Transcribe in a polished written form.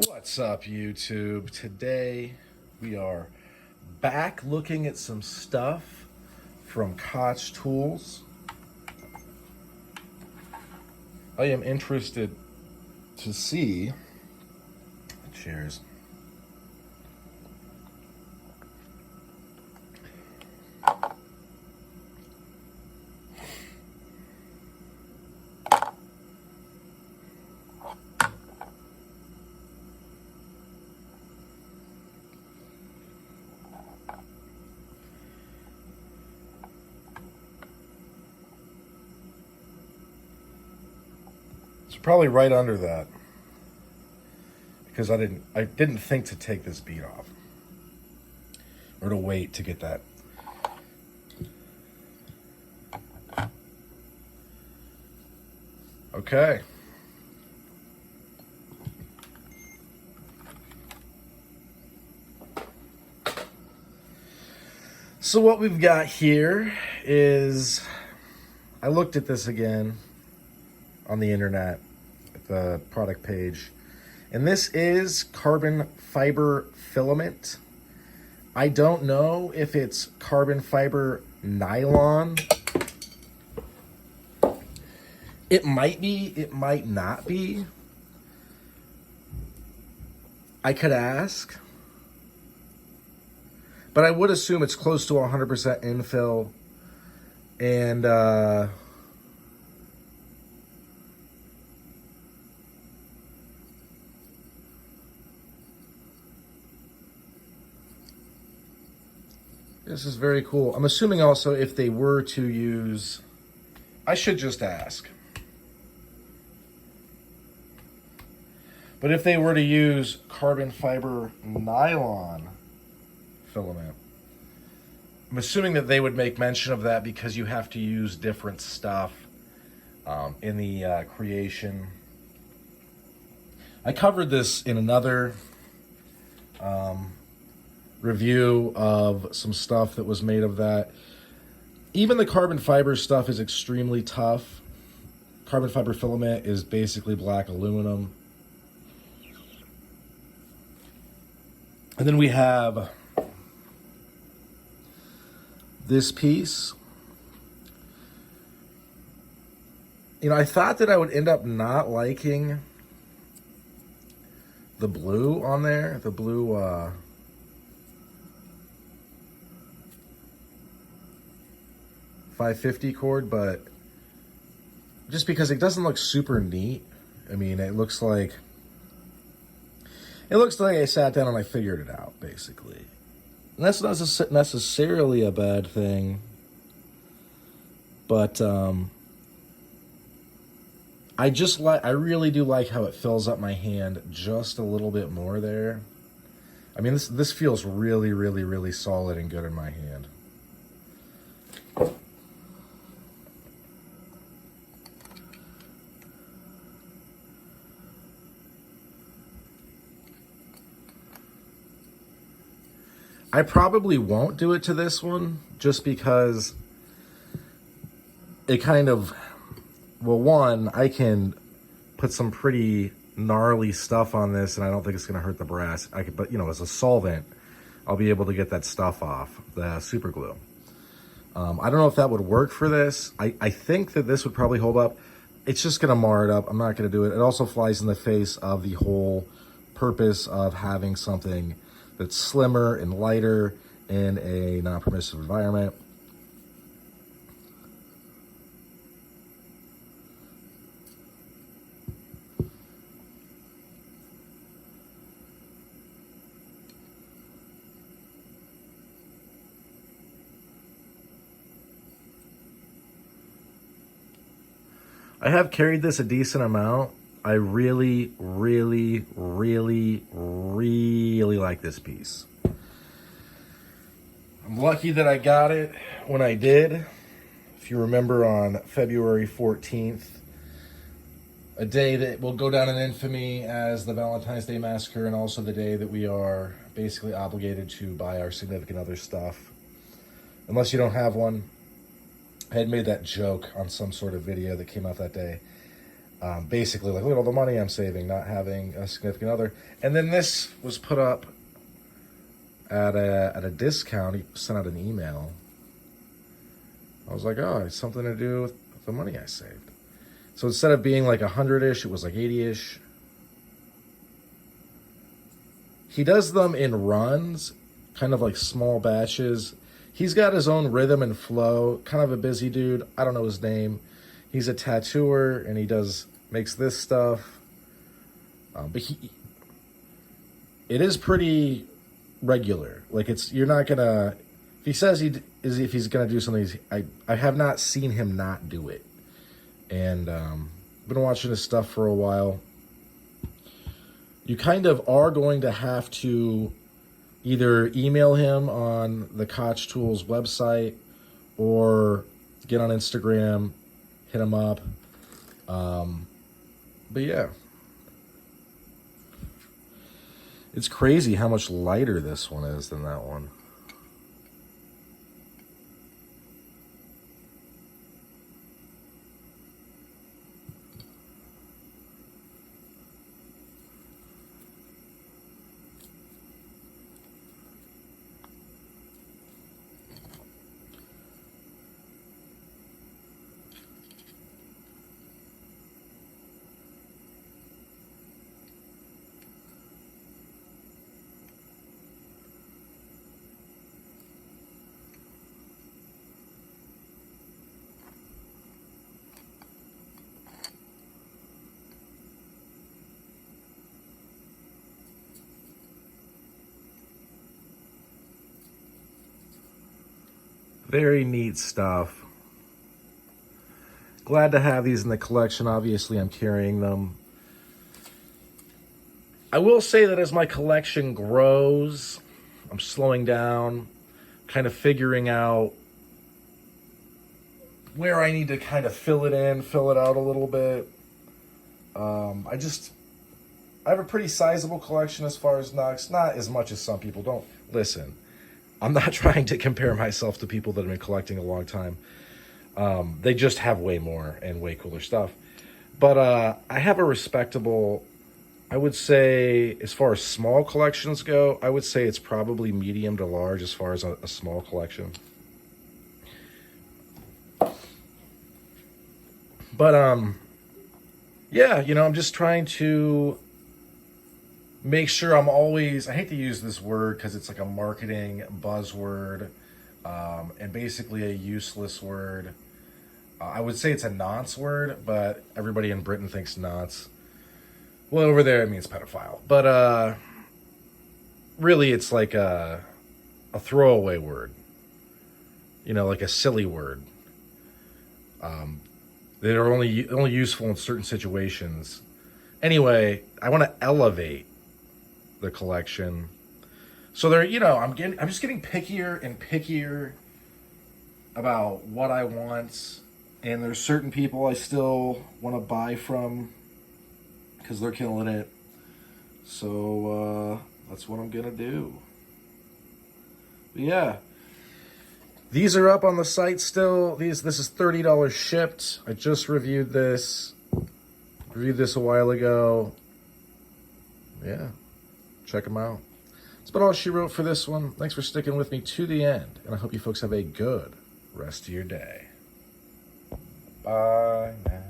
What's up, YouTube? Today we are back looking at some stuff from Koch tools. I am interested to see, cheers, it's probably right under that because I didn't think to take this bead off or to wait to get that. Okay. So what we've got here is, I looked at this again on the internet, at the product page, and this is carbon fiber filament. I don't know if it's carbon fiber nylon. It might be, it might not be. I could ask. But I would assume it's close to 100% infill. And this is very cool. I'm assuming also if they were to use, I should just ask. But if they were to use carbon fiber nylon filament, I'm assuming that they would make mention of that because you have to use different stuff in the creation. I covered this in another review of some stuff that was made of that. Even the carbon fiber stuff is extremely tough. Carbon fiber filament is basically black aluminum. And then we have this piece. You know, I thought that I would end up not liking the blue on there, the blue 550 cord, but just because it doesn't look super neat. I mean, it looks like I sat down and I figured it out, basically. And that's not necessarily a bad thing, but I really do like how it fills up my hand just a little bit more there. I mean, this feels really, really, really solid and good in my hand. I probably won't do it to this one just because it kind of, well, one, I can put some pretty gnarly stuff on this and I don't think it's going to hurt the brass. But you know, as a solvent, I'll be able to get that stuff off, the super glue. I don't know if that would work for this. I think that this would probably hold up. It's just going to mar it up. I'm not going to do it. It also flies in the face of the whole purpose of having something that's slimmer and lighter in a non-permissive environment. I have carried this a decent amount. I really, really, really, really like this piece. I'm lucky that I got it when I did. If you remember, on February 14th, a day that will go down in infamy as the Valentine's Day Massacre, and also the day that we are basically obligated to buy our significant other stuff. Unless you don't have one. I had made that joke on some sort of video that came out that day. Basically, like, look at all the money I'm saving, not having a significant other. And then this was put up at a discount. He sent out an email. I was like, oh, it's something to do with the money I saved. So instead of being like 100-ish, it was like 80-ish. He does them in runs, kind of like small batches. He's got his own rhythm and flow, kind of a busy dude. I don't know his name. He's a tattooer and he makes this stuff. But it is pretty regular. Like, you're not gonna, if he says if he's gonna do something, I have not seen him not do it. And been watching his stuff for a while. You kind of are going to have to either email him on the Koch Tools website or get on Instagram, hit him up. But yeah, it's crazy how much lighter this one is than that one. Very neat stuff. Glad to have these in the collection. Obviously, I'm carrying them. I will say that as my collection grows, I'm slowing down, kind of figuring out where I need to kind of fill it out a little bit. I have a pretty sizable collection as far as Knox, not as much as some people. Don't listen. I'm not trying to compare myself to people that have been collecting a long time. They just have way more and way cooler stuff. But I have a respectable, I would say, as far as small collections go, I would say it's probably medium to large as far as a small collection. But yeah, I'm just trying to make sure I'm always, I hate to use this word because it's like a marketing buzzword, and basically a useless word. I would say it's a nonce word, but everybody in Britain thinks nonce. Well, over there it means pedophile. But really it's like a throwaway word. Like a silly word. That are only useful in certain situations. Anyway, I want to elevate the collection. So I'm just getting pickier and pickier about what I want, and there's certain people I still want to buy from because they're killing it. So that's what I'm gonna do. But yeah, these are up on the site still. This is $30 shipped. I just reviewed this a while ago. Yeah, check them out. That's about all she wrote for this one. Thanks for sticking with me to the end, and I hope you folks have a good rest of your day. Bye now.